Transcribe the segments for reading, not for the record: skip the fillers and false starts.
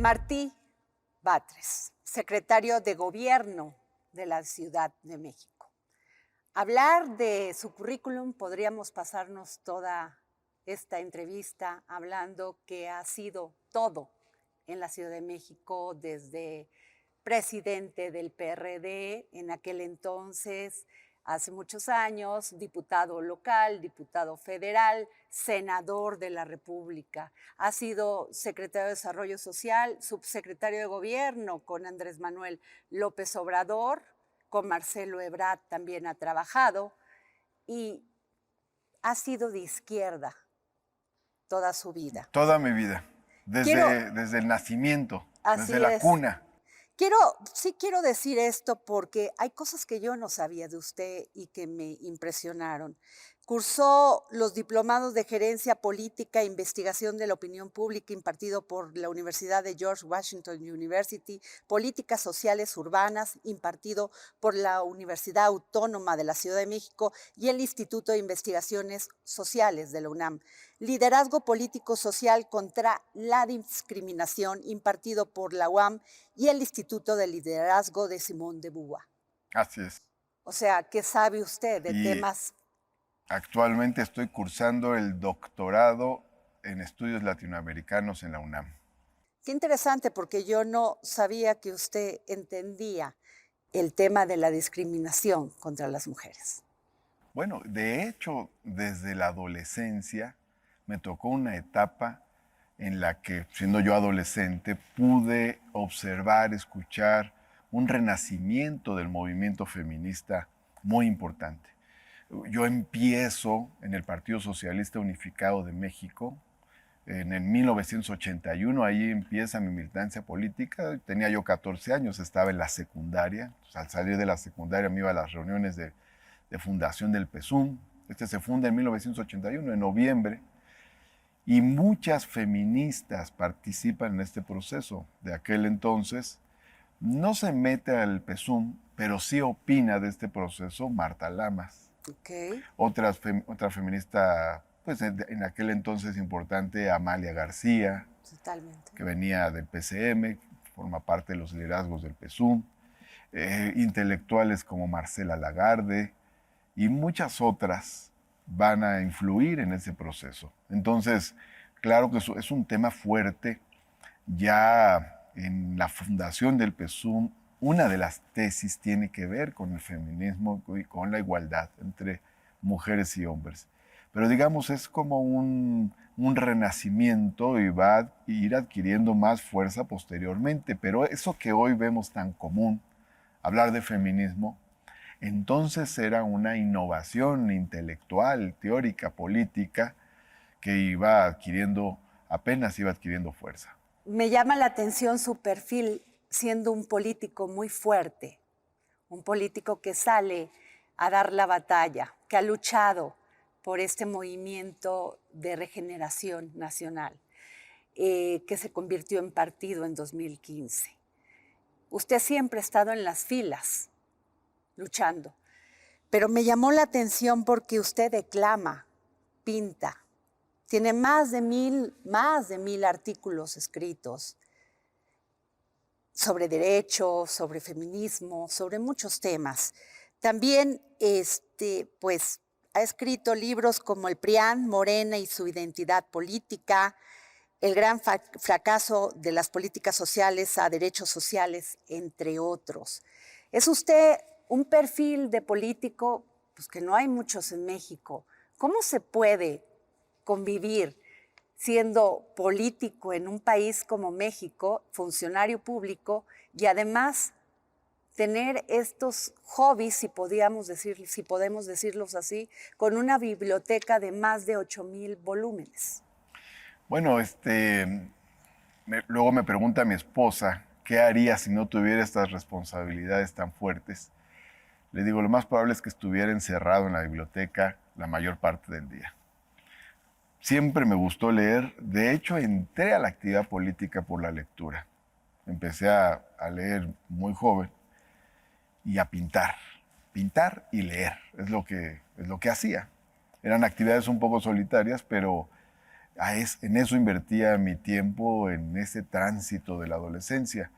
Martí Batres, secretario de Gobierno de la Ciudad de México. Hablar de su currículum, podríamos pasarnos toda esta entrevista hablando que ha sido todo en la Ciudad de México, desde presidente del PRD en aquel entonces, hace muchos años, diputado local, diputado federal, senador de la República. Ha sido secretario de Desarrollo Social, subsecretario de Gobierno con Andrés Manuel López Obrador, con Marcelo Ebrard también ha trabajado y ha sido de izquierda toda su vida. Toda mi vida, desde el nacimiento, desde la cuna. Sí quiero decir esto porque hay cosas que yo no sabía de usted y que me impresionaron. Cursó los diplomados de Gerencia Política e Investigación de la Opinión Pública impartido por la Universidad de George Washington University, Políticas Sociales Urbanas impartido por la Universidad Autónoma de la Ciudad de México y el Instituto de Investigaciones Sociales de la UNAM. Liderazgo Político Social contra la Discriminación impartido por la UAM y el Instituto de Liderazgo de Simone de Beauvoir. Así es. O sea, ¿qué sabe usted de temas? Actualmente estoy cursando el doctorado en estudios latinoamericanos en la UNAM. Qué interesante, porque yo no sabía que usted entendía el tema de la discriminación contra las mujeres. Bueno, de hecho, desde la adolescencia me tocó una etapa en la que, siendo yo adolescente, pude observar, escuchar un renacimiento del movimiento feminista muy importante. Yo empiezo en el Partido Socialista Unificado de México en el 1981, ahí empieza mi militancia política. Tenía yo 14 años, estaba en la secundaria. Al salir de la secundaria me iba a las reuniones de fundación del PSUM. Este se funda en 1981, en noviembre. Y muchas feministas participan en este proceso. De aquel entonces no se mete al PSUM, pero sí opina de este proceso Marta Lamas. Okay. Otra feminista, pues en aquel entonces importante, Amalia García. Totalmente. Que venía del PCM, forma parte de los liderazgos del PSUM. Intelectuales como Marcela Lagarde y muchas otras van a influir en ese proceso. Entonces, claro que es un tema fuerte. Ya en la fundación del PSUM, una de las tesis tiene que ver con el feminismo y con la igualdad entre mujeres y hombres. Pero digamos, es como un renacimiento y va a ir adquiriendo más fuerza posteriormente. Pero eso que hoy vemos tan común, hablar de feminismo, entonces era una innovación intelectual, teórica, política, que apenas iba adquiriendo fuerza. Me llama la atención su perfil siendo un político muy fuerte, un político que sale a dar la batalla, que ha luchado por este movimiento de regeneración nacional, que se convirtió en partido en 2015. Usted siempre ha estado en las filas, luchando, pero me llamó la atención porque usted declama, pinta, tiene más de mil artículos escritos sobre derecho, sobre feminismo, sobre muchos temas. También, pues, ha escrito libros como El PRIAN, Morena y su identidad política, El gran fracaso de las políticas sociales a derechos sociales, entre otros. Es usted un perfil de político, pues, que no hay muchos en México. ¿Cómo se puede convivir siendo político en un país como México, funcionario público, y además tener estos hobbies, si podemos decirlos así, con una biblioteca de más de 8,000 volúmenes? Bueno, luego me pregunta mi esposa, ¿qué haría si no tuviera estas responsabilidades tan fuertes? Le digo, lo más probable es que estuviera encerrado en la biblioteca la mayor parte del día. Siempre me gustó leer. De hecho, entré a la actividad política por la lectura. Empecé a leer muy joven y a pintar. Pintar y leer es lo que hacía. Eran actividades un poco solitarias, pero En eso invertía mi tiempo, en ese tránsito de la adolescencia.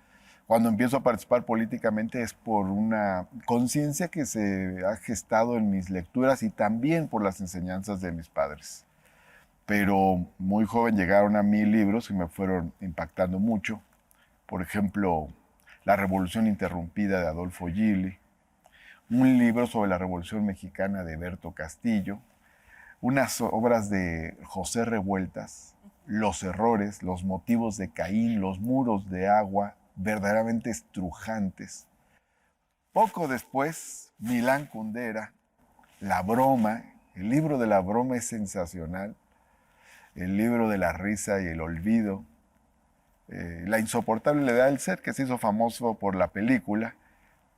Cuando empiezo a participar políticamente es por una conciencia que se ha gestado en mis lecturas y también por las enseñanzas de mis padres. Pero muy joven llegaron a mí libros que me fueron impactando mucho. Por ejemplo, La Revolución Interrumpida de Adolfo Gili, un libro sobre la Revolución Mexicana de Berto Castillo, unas obras de José Revueltas, Los errores, los motivos de Caín, Los muros de agua, verdaderamente estrujantes. Poco después, Milán Kundera, La broma, el libro de la broma es sensacional, el libro de la risa y el olvido, La insoportable levedad del ser, que se hizo famoso por la película,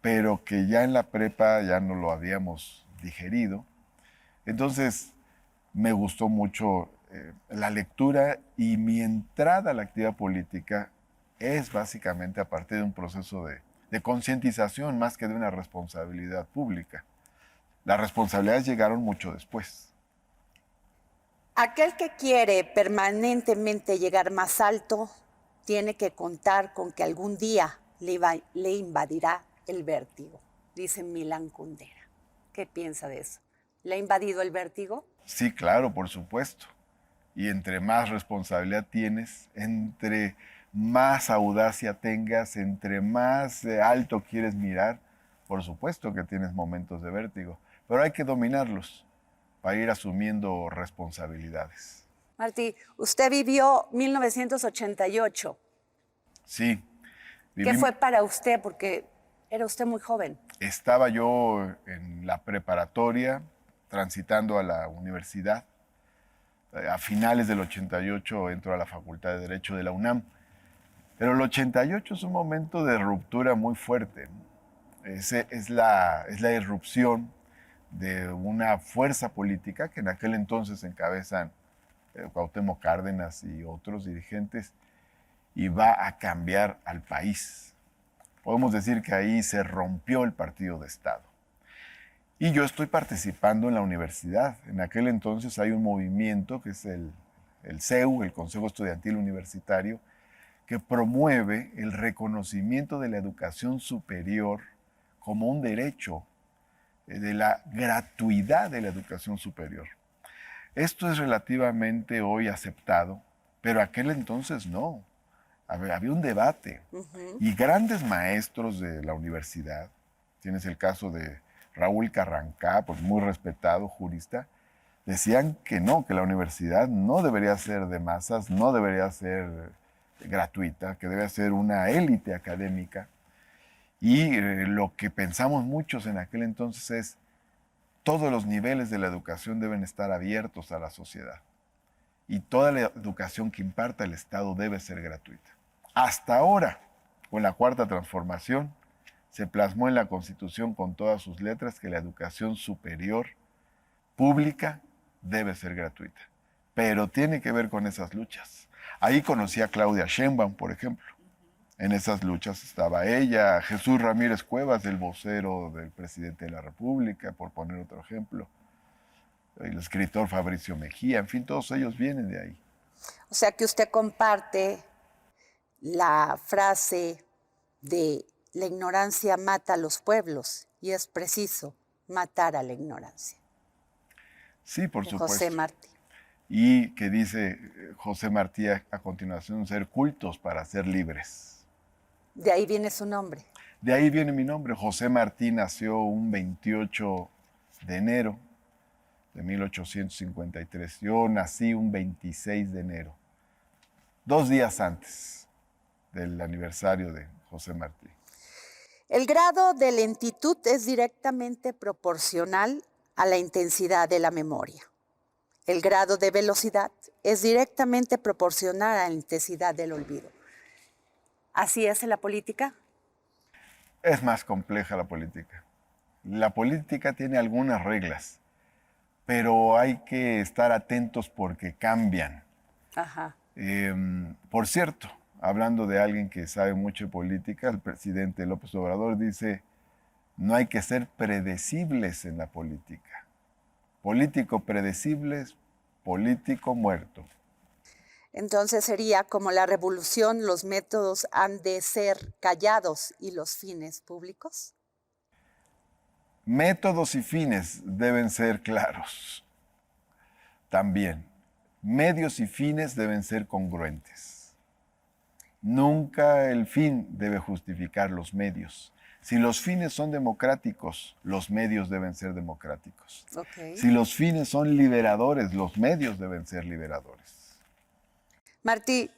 pero que ya en la prepa ya no lo habíamos digerido. Entonces, me gustó mucho la lectura y mi entrada a la actividad política es básicamente a partir de un proceso de concientización más que de una responsabilidad pública. Las responsabilidades llegaron mucho después. Aquel que quiere permanentemente llegar más alto tiene que contar con que algún día le invadirá el vértigo, dice Milán Kundera. ¿Qué piensa de eso? ¿Le ha invadido el vértigo? Sí, claro, por supuesto. Y entre más responsabilidad tienes, entre más audacia tengas, entre más alto quieres mirar, por supuesto que tienes momentos de vértigo, pero hay que dominarlos para ir asumiendo responsabilidades. Martí, usted vivió 1988. Sí, ¿Qué fue para usted? Porque era usted muy joven. Estaba yo en la preparatoria, transitando a la universidad. A finales del 88 entro a la Facultad de Derecho de la UNAM. Pero el 88 es un momento de ruptura muy fuerte. Es la irrupción de una fuerza política que en aquel entonces encabezan Cuauhtémoc Cárdenas y otros dirigentes y va a cambiar al país. Podemos decir que ahí se rompió el partido de Estado. Y yo estoy participando en la universidad. En aquel entonces hay un movimiento que es el CEU, el Consejo Estudiantil Universitario, que promueve el reconocimiento de la educación superior como un derecho, de la gratuidad de la educación superior. Esto es relativamente hoy aceptado, pero aquel entonces no. Había un debate. Y grandes maestros de la universidad, tienes el caso de Raúl Carrancá, pues muy respetado jurista, decían que no, que la universidad no debería ser de masas, no debería ser gratuita, que debe ser una élite académica. Y lo que pensamos muchos en aquel entonces es, todos los niveles de la educación deben estar abiertos a la sociedad. Y toda la educación que imparta el Estado debe ser gratuita. Hasta ahora, con la Cuarta Transformación, se plasmó en la Constitución con todas sus letras que la educación superior pública debe ser gratuita. Pero tiene que ver con esas luchas. Ahí conocí a Claudia Sheinbaum, por ejemplo. En esas luchas estaba ella, Jesús Ramírez Cuevas, el vocero del presidente de la República, por poner otro ejemplo. El escritor Fabricio Mejía, en fin, todos ellos vienen de ahí. O sea que usted comparte la frase de la ignorancia mata a los pueblos y es preciso matar a la ignorancia. Sí, por supuesto. José Martí. Y que dice José Martí a continuación, ser cultos para ser libres. De ahí viene su nombre. De ahí viene mi nombre. José Martí nació un 28 de enero de 1853. Yo nací un 26 de enero, 2 días antes del aniversario de José Martí. El grado de lentitud es directamente proporcional a la intensidad de la memoria. El grado de velocidad es directamente proporcional a la intensidad del olvido. ¿Así es en la política? Es más compleja la política. La política tiene algunas reglas, pero hay que estar atentos porque cambian. Ajá. Por cierto, hablando de alguien que sabe mucho de política, el presidente López Obrador dice, no hay que ser predecibles en la política. Político predecible es político muerto. Entonces sería como la revolución, los métodos han de ser callados y los fines públicos. Métodos y fines deben ser claros. También, medios y fines deben ser congruentes. Nunca el fin debe justificar los medios. Si los fines son democráticos, los medios deben ser democráticos. Okay. Si los fines son liberadores, los medios deben ser liberadores. Martí,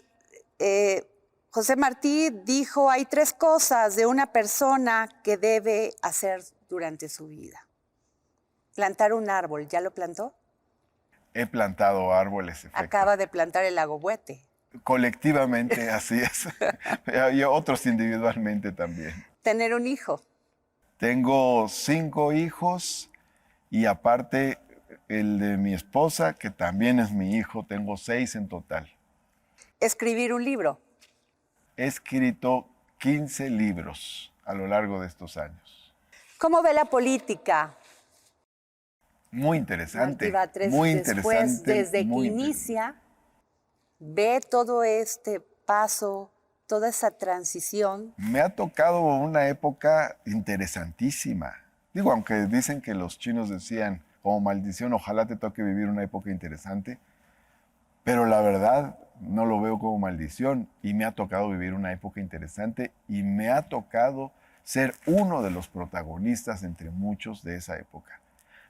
José Martí dijo, hay 3 cosas de una persona que debe hacer durante su vida. Plantar un árbol, ¿ya lo plantó? He plantado árboles, efecto. Acaba de plantar el agüehuete. Colectivamente, así es. Y otros individualmente también. Tener un hijo. Tengo 5 hijos y aparte el de mi esposa, que también es mi hijo, tengo 6 en total. Escribir un libro. He escrito 15 libros a lo largo de estos años. ¿Cómo ve la política? Muy interesante. Martí Batres, muy después, interesante. desde que inicia, ve todo este paso, toda esa transición. Me ha tocado una época interesantísima. Digo, aunque dicen que los chinos decían, como maldición, ojalá te toque vivir una época interesante, pero la verdad no lo veo como maldición y me ha tocado vivir una época interesante y me ha tocado ser uno de los protagonistas entre muchos de esa época.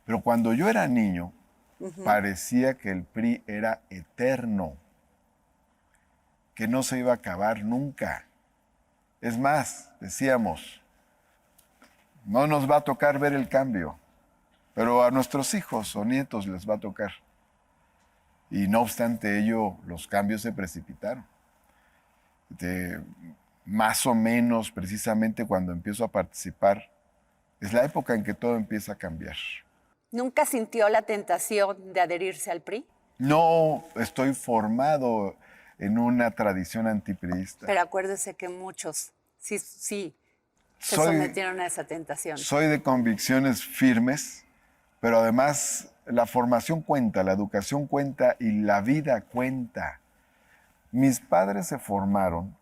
Pero cuando yo era niño, parecía que el PRI era eterno, que no se iba a acabar nunca. Es más, decíamos, no nos va a tocar ver el cambio, pero a nuestros hijos o nietos les va a tocar. Y no obstante ello, los cambios se precipitaron. Más o menos, precisamente cuando empiezo a participar, es la época en que todo empieza a cambiar. ¿Nunca sintió la tentación de adherirse al PRI? No estoy formado en una tradición antipriista. Pero acuérdese que muchos sí se sometieron a esa tentación. Soy de convicciones firmes, pero además la formación cuenta, la educación cuenta y la vida cuenta. Mis padres se formaron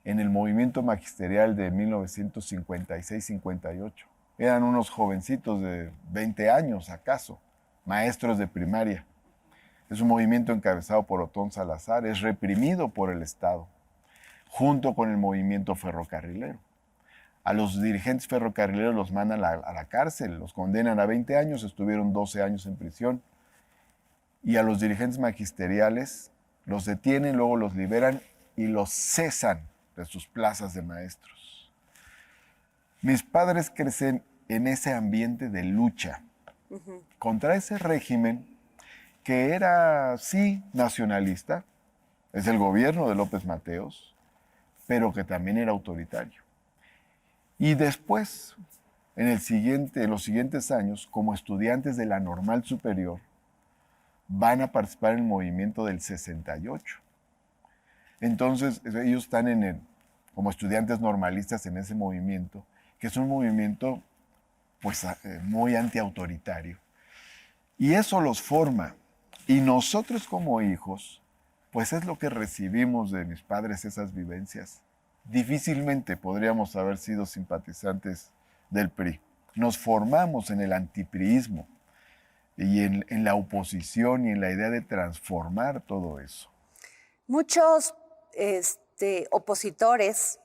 en el movimiento magisterial de 1956-58. Eran unos jovencitos de 20 años, acaso, maestros de primaria. Es un movimiento encabezado por Otón Salazar, es reprimido por el Estado, junto con el movimiento ferrocarrilero. A los dirigentes ferrocarrileros los mandan a la cárcel, los condenan a 20 años, estuvieron 12 años en prisión. Y a los dirigentes magisteriales los detienen, luego los liberan y los cesan de sus plazas de maestros. Mis padres crecen en ese ambiente de lucha contra ese régimen que era, sí, nacionalista, es el gobierno de López Mateos, pero que también era autoritario. Y después, en los siguientes años, como estudiantes de la Normal Superior, van a participar en el movimiento del 68. Entonces, ellos están como estudiantes normalistas en ese movimiento, que es un movimiento pues, muy antiautoritario. Y eso los forma. Y nosotros como hijos, pues es lo que recibimos de mis padres, esas vivencias. Difícilmente podríamos haber sido simpatizantes del PRI. Nos formamos en el antipriismo y en la oposición y en la idea de transformar todo eso. Muchos opositores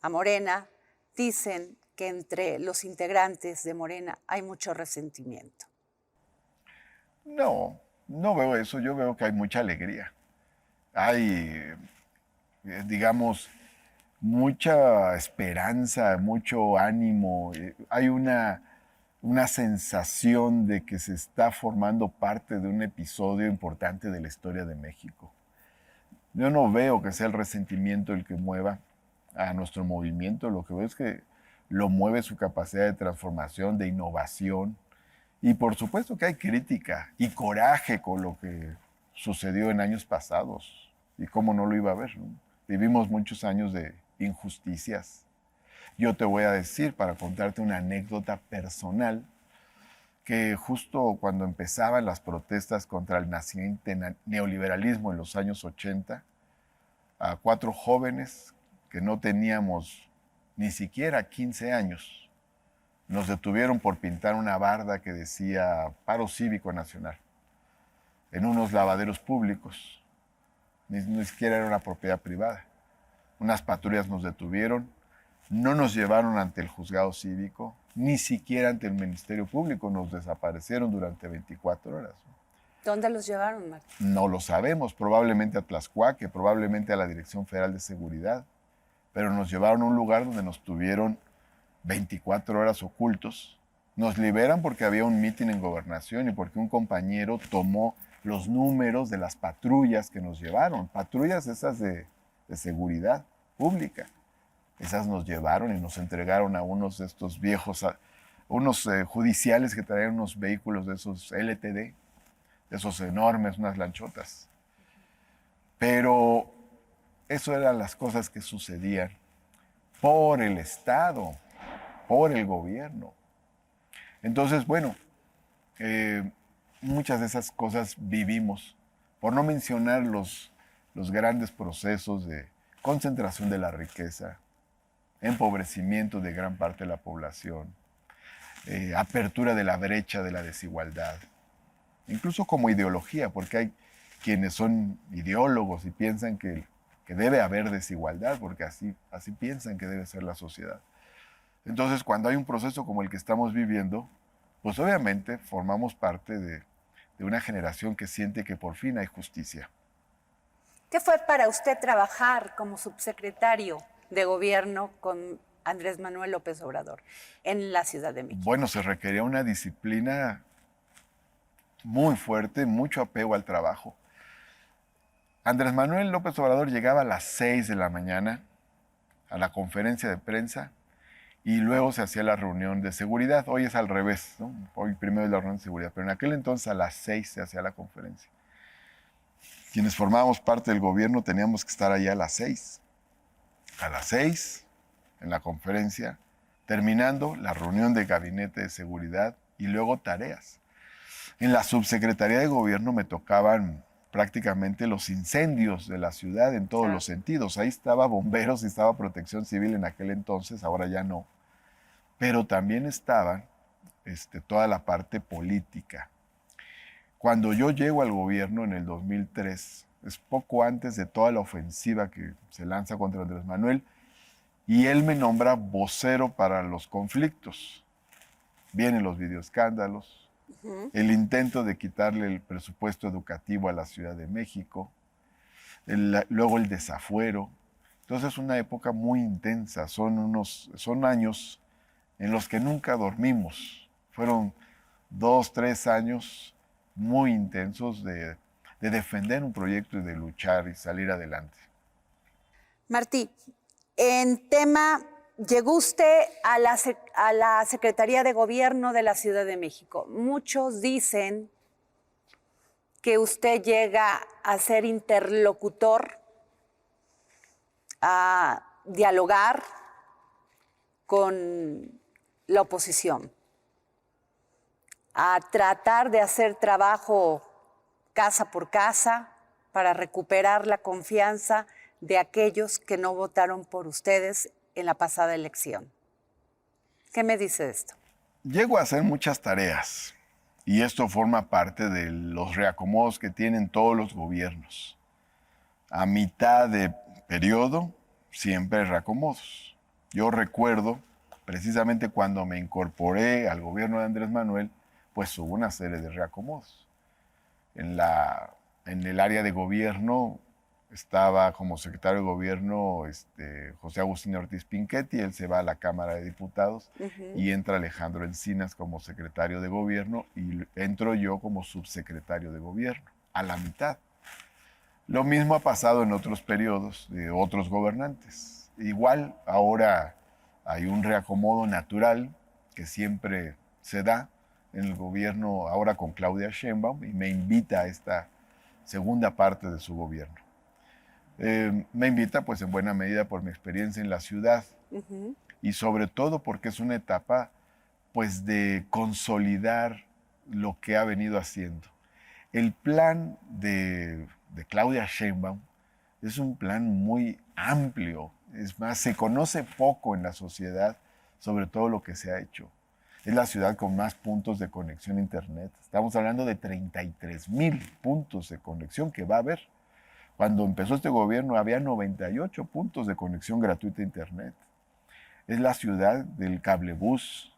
a Morena dicen que entre los integrantes de Morena hay mucho resentimiento. No, no veo eso. Yo veo que hay mucha alegría. Hay, digamos, mucha esperanza, mucho ánimo. Hay una sensación de que se está formando parte de un episodio importante de la historia de México. Yo no veo que sea el resentimiento el que mueva a nuestro movimiento. Lo que veo es que lo mueve su capacidad de transformación, de innovación. Y por supuesto que hay crítica y coraje con lo que sucedió en años pasados. Y cómo no lo iba a ver, ¿no? Vivimos muchos años de injusticias. Yo te voy a decir, para contarte una anécdota personal, que justo cuando empezaban las protestas contra el naciente neoliberalismo en los años 80, a 4 jóvenes que no teníamos ni siquiera 15 años, nos detuvieron por pintar una barda que decía Paro Cívico Nacional en unos lavaderos públicos. Ni siquiera era una propiedad privada. Unas patrullas nos detuvieron, no nos llevaron ante el juzgado cívico, ni siquiera ante el Ministerio Público, nos desaparecieron durante 24 horas. ¿Dónde los llevaron, Martín? No lo sabemos, probablemente a Tlaxcuaque, probablemente a la Dirección Federal de Seguridad, pero nos llevaron a un lugar donde nos tuvieron 24 horas ocultos. Nos liberan porque había un mitin en Gobernación y porque un compañero tomó los números de las patrullas que nos llevaron, patrullas esas de seguridad pública. Esas nos llevaron y nos entregaron a unos de estos viejos, unos judiciales que traían unos vehículos de esos LTD, de esos enormes, unas lanchotas. Pero eso eran las cosas que sucedían por el Estado, por el gobierno. Entonces, bueno, muchas de esas cosas vivimos, por no mencionar los grandes procesos de concentración de la riqueza, empobrecimiento de gran parte de la población, apertura de la brecha de la desigualdad, incluso como ideología, porque hay quienes son ideólogos y piensan que debe haber desigualdad, porque así piensan que debe ser la sociedad. Entonces, cuando hay un proceso como el que estamos viviendo, pues obviamente formamos parte de una generación que siente que por fin hay justicia. ¿Qué fue para usted trabajar como subsecretario de gobierno con Andrés Manuel López Obrador en la Ciudad de México? Bueno, se requería una disciplina muy fuerte, mucho apego al trabajo. Andrés Manuel López Obrador llegaba a las 6 de la mañana a la conferencia de prensa y luego se hacía la reunión de seguridad. Hoy es al revés, ¿no? Hoy primero es la reunión de seguridad, pero en aquel entonces a las 6 se hacía la conferencia. Quienes formábamos parte del gobierno teníamos que estar allá a las 6. A las 6, en la conferencia, terminando la reunión de gabinete de seguridad y luego tareas. En la subsecretaría de gobierno me tocaban prácticamente los incendios de la ciudad en todos los sentidos. Ahí estaba bomberos y estaba protección civil en aquel entonces, ahora ya no. Pero también estaba toda la parte política. Cuando yo llego al gobierno en el 2003, es poco antes de toda la ofensiva que se lanza contra Andrés Manuel, y él me nombra vocero para los conflictos. Vienen los videoescándalos, el intento de quitarle el presupuesto educativo a la Ciudad de México, luego el desafuero. Entonces es una época muy intensa, son años en los que nunca dormimos. Fueron 2, 3 años muy intensos de defender un proyecto y de luchar y salir adelante. Martí, llegó usted a la Secretaría de Gobierno de la Ciudad de México. Muchos dicen que usted llega a ser interlocutor, a dialogar con la oposición, a tratar de hacer trabajo casa por casa para recuperar la confianza de aquellos que no votaron por ustedes en la pasada elección. ¿Qué me dice de esto? Llego a hacer muchas tareas y esto forma parte de los reacomodos que tienen todos los gobiernos. A mitad de periodo siempre hay reacomodos. Yo recuerdo precisamente cuando me incorporé al gobierno de Andrés Manuel, pues hubo una serie de reacomodos. En el área de gobierno estaba como secretario de gobierno José Agustín Ortiz Pinchetti, él se va a la Cámara de Diputados y entra Alejandro Encinas como secretario de gobierno y entro yo como subsecretario de gobierno, a la mitad. Lo mismo ha pasado en otros periodos de otros gobernantes. Igual ahora hay un reacomodo natural que siempre se da en el gobierno ahora con Claudia Sheinbaum y me invita a esta segunda parte de su gobierno. Me invita pues en buena medida por mi experiencia en la ciudad y sobre todo porque es una etapa pues de consolidar lo que ha venido haciendo. El plan de Claudia Sheinbaum es un plan muy amplio. Es más, se conoce poco en la sociedad sobre todo lo que se ha hecho. Es la ciudad con más puntos de conexión a Internet. Estamos hablando de 33,000 puntos de conexión que va a haber. Cuando empezó este gobierno había 98 puntos de conexión gratuita a Internet. Es la ciudad del cablebús,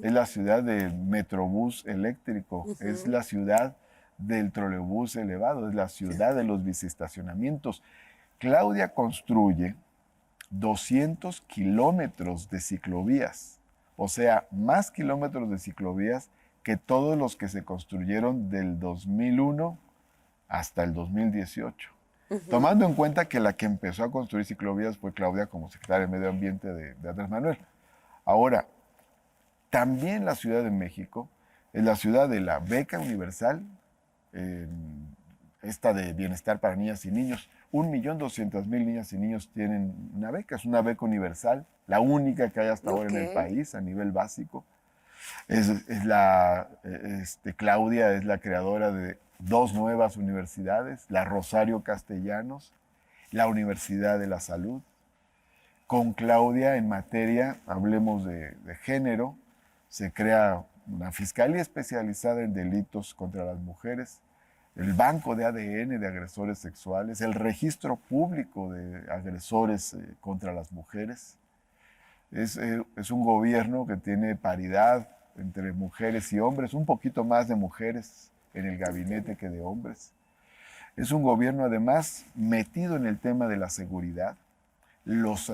es la ciudad del metrobús eléctrico, es la ciudad del trolebús elevado, es la ciudad de los biciestacionamientos. Claudia construye 200 kilómetros de ciclovías, o sea, más kilómetros de ciclovías que todos los que se construyeron del 2001 hasta el 2018. Tomando en cuenta que la que empezó a construir ciclovías fue Claudia como secretaria de Medio Ambiente de Andrés Manuel. Ahora, también la Ciudad de México es la ciudad de la beca universal, esta de bienestar para niñas y niños. 1.200.000 niñas y niños tienen una beca, es una beca universal, la única que hay hasta ahora en el país a nivel básico. Claudia es la creadora de 2 nuevas universidades, la Rosario Castellanos, la Universidad de la Salud. Con Claudia, en materia, hablemos de género, se crea una fiscalía especializada en delitos contra las mujeres, el banco de ADN de agresores sexuales, el registro público de agresores contra las mujeres. Es un gobierno que tiene paridad entre mujeres y hombres, un poquito más de mujeres en el gabinete que de hombres. Es un gobierno además metido en el tema de la seguridad. Los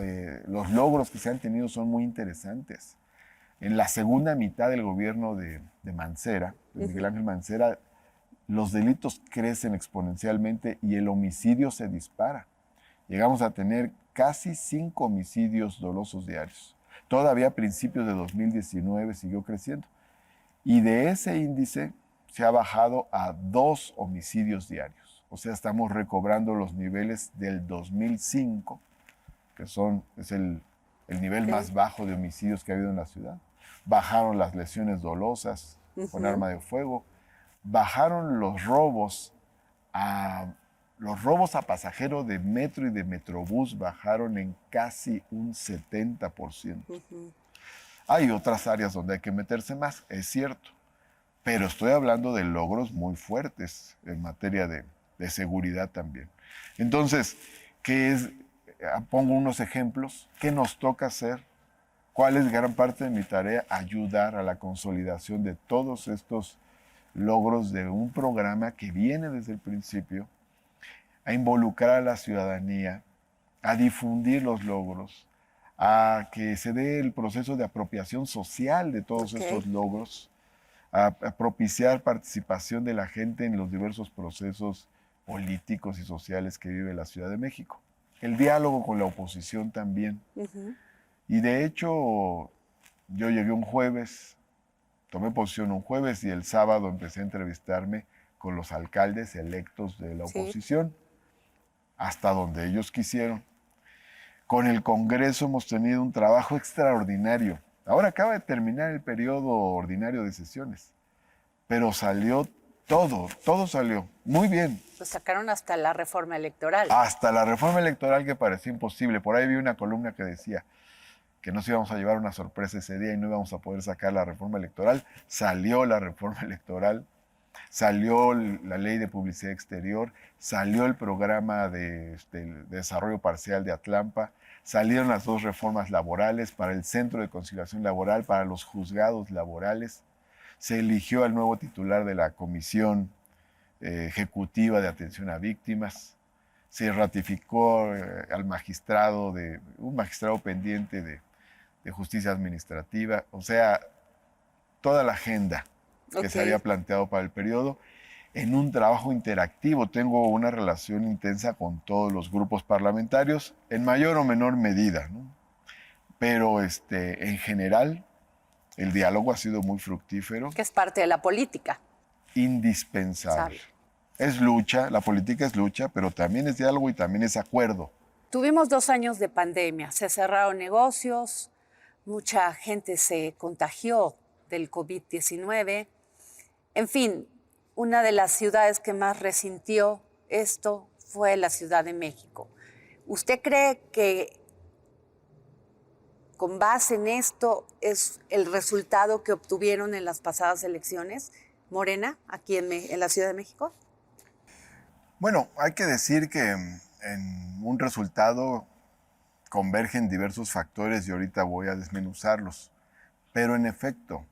logros que se han tenido son muy interesantes. En la segunda mitad del gobierno de Mancera, de Miguel Ángel Mancera, los delitos crecen exponencialmente y el homicidio se dispara. Llegamos a tener casi 5 homicidios dolosos diarios. Todavía a principios de 2019 siguió creciendo. Y de ese índice se ha bajado a 2 homicidios diarios. O sea, estamos recobrando los niveles del 2005, que es el nivel más bajo de homicidios que ha habido en la ciudad. Bajaron las lesiones dolosas con arma de fuego. Bajaron los robos a pasajeros de metro y de metrobús, bajaron en casi un 70%. Hay otras áreas donde hay que meterse más, es cierto, pero estoy hablando de logros muy fuertes en materia de seguridad también. Entonces, pongo unos ejemplos. ¿Qué nos toca hacer? ¿Cuál es gran parte de mi tarea? Ayudar a la consolidación de todos estos logros de un programa que viene desde el principio a involucrar a la ciudadanía, a difundir los logros, a que se dé el proceso de apropiación social de todos estos logros, a propiciar participación de la gente en los diversos procesos políticos y sociales que vive la Ciudad de México. El diálogo con la oposición también. Y de hecho, yo llegué un jueves, tomé posición un jueves y el sábado empecé a entrevistarme con los alcaldes electos de la oposición, hasta donde ellos quisieron. Con el Congreso hemos tenido un trabajo extraordinario. Ahora acaba de terminar el periodo ordinario de sesiones, pero salió todo salió muy bien. Pues sacaron hasta la reforma electoral. Hasta la reforma electoral que parecía imposible. Por ahí vi una columna que decía que nos íbamos a llevar una sorpresa ese día y no íbamos a poder sacar la reforma electoral. Salió la reforma electoral, salió la ley de publicidad exterior, salió el programa de desarrollo parcial de Atlampa, salieron las 2 reformas laborales para el Centro de Conciliación Laboral, para los juzgados laborales. Se eligió al nuevo titular de la Comisión Ejecutiva de Atención a Víctimas. Se ratificó un magistrado pendiente de justicia administrativa. O sea, toda la agenda que se había planteado para el periodo en un trabajo interactivo. Tengo una relación intensa con todos los grupos parlamentarios, en mayor o menor medida, ¿no? Pero en general, el diálogo ha sido muy fructífero. Que es parte de la política. Indispensable. Es lucha, la política es lucha, pero también es diálogo y también es acuerdo. Tuvimos 2 años de pandemia, se cerraron negocios, mucha gente se contagió del COVID-19. En fin, una de las ciudades que más resintió esto fue la Ciudad de México. ¿Usted cree que con base en esto es el resultado que obtuvieron en las pasadas elecciones Morena, aquí en la Ciudad de México? Bueno, hay que decir que en un resultado convergen diversos factores y ahorita voy a desmenuzarlos. Pero en efecto,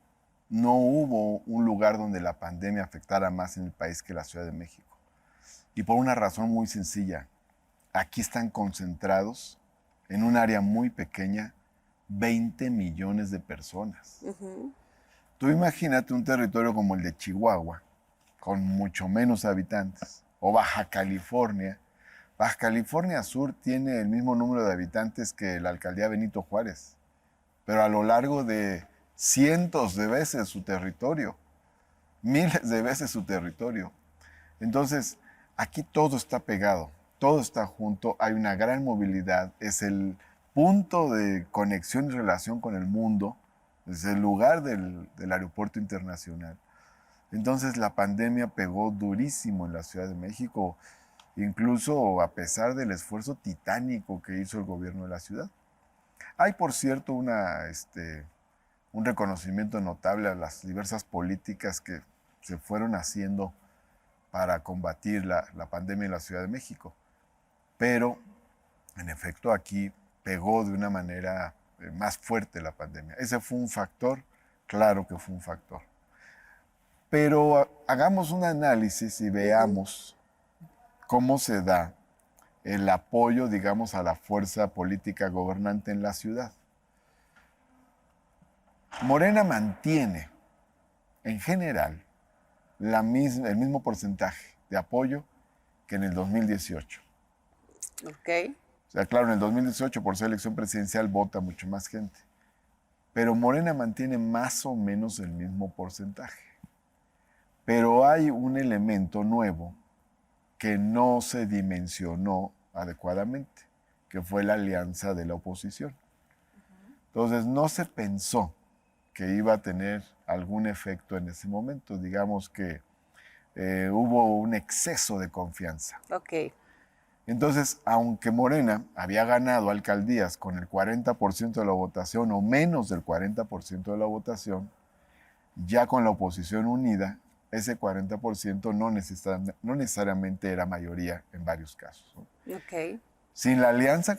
no hubo un lugar donde la pandemia afectara más en el país que la Ciudad de México. Y por una razón muy sencilla. Aquí están concentrados en un área muy pequeña 20 millones de personas. Tú imagínate un territorio como el de Chihuahua, con mucho menos habitantes, o Baja California. Baja California Sur tiene el mismo número de habitantes que la alcaldía Benito Juárez, pero a lo largo de cientos de veces su territorio, miles de veces su territorio. Entonces, aquí todo está pegado, todo está junto, hay una gran movilidad, es el punto de conexión y relación con el mundo, es el lugar del aeropuerto internacional. Entonces la pandemia pegó durísimo en la Ciudad de México, incluso a pesar del esfuerzo titánico que hizo el gobierno de la ciudad. Hay, por cierto, un reconocimiento notable a las diversas políticas que se fueron haciendo para combatir la pandemia en la Ciudad de México. Pero, en efecto, aquí pegó de una manera más fuerte la pandemia. Ese fue un factor, claro que fue un factor. Pero hagamos un análisis y veamos cómo se da el apoyo, digamos, a la fuerza política gobernante en la ciudad. Morena mantiene, en general, el mismo porcentaje de apoyo que en el 2018. Ok. O sea, claro, en el 2018, por ser elección presidencial, vota mucho más gente. Pero Morena mantiene más o menos el mismo porcentaje. Pero hay un elemento nuevo que no se dimensionó adecuadamente, que fue la alianza de la oposición. Entonces, no se pensó que iba a tener algún efecto en ese momento. Digamos que hubo un exceso de confianza. Ok. Entonces, aunque Morena había ganado alcaldías con el 40% de la votación o menos del 40% de la votación, ya con la oposición unida, ese 40% no necesariamente era mayoría en varios casos. Ok. Sin la alianza